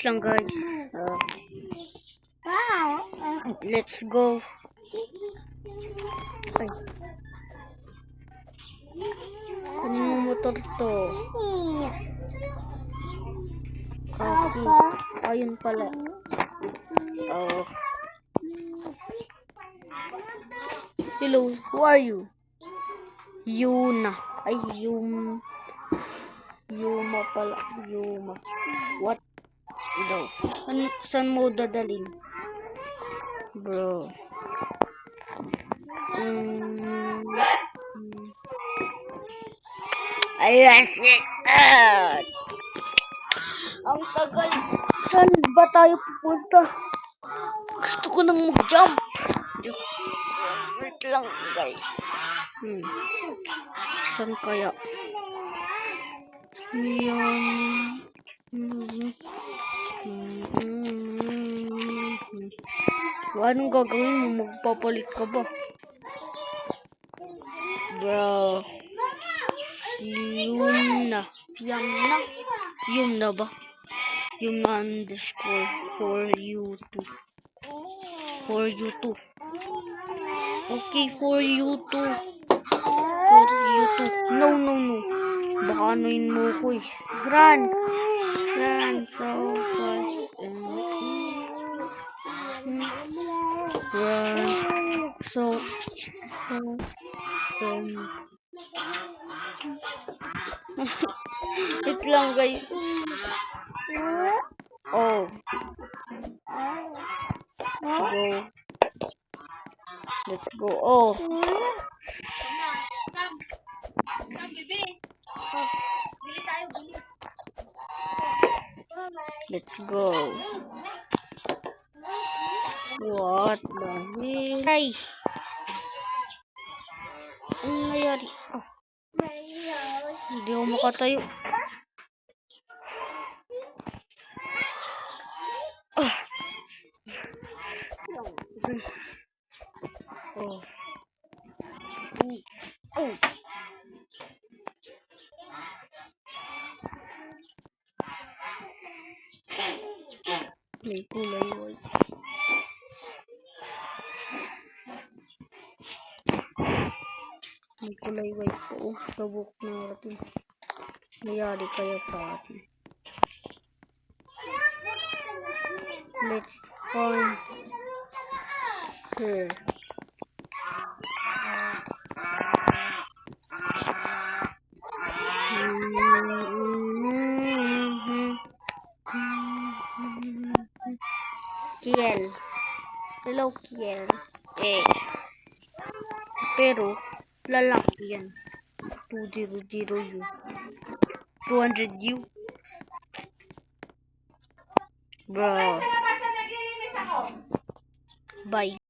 Wait lang guys. Let's go. Ay. Kunin mo motor to. Kaki. Ayun pala. Oh. Hello, who are you? Yuna. Ay, Yuma pala. Yuma. What? Daw. Saan mo dadalhin? Bro. Ayan, shit. Ang tagal. Saan ba tayo pupunta? Gusto ko nang mag-jump. Wait lang, guys. Saan kaya? Yan. Anong gagawin mo? Magpapalit ka ba? Bro. Yumna. Yumna ba? Yumna underscore for you too. For you too. Okay, for you too. For you too. No. Baka anuin mo ko eh. Run so fast run so fast wait lang guys. Oh, let's go. Oh, let's go. What the hell? Ay! Ano nangyari? Oh. Hindi ako makatayo. Oh. May kulay white. May kulay white po. Sabok natin. Mayari kaya sa atin. Let's find her. Kiel. Hello, Kiel. Pero, lalaki yan. 200 U. 200 U. Bro. Bye.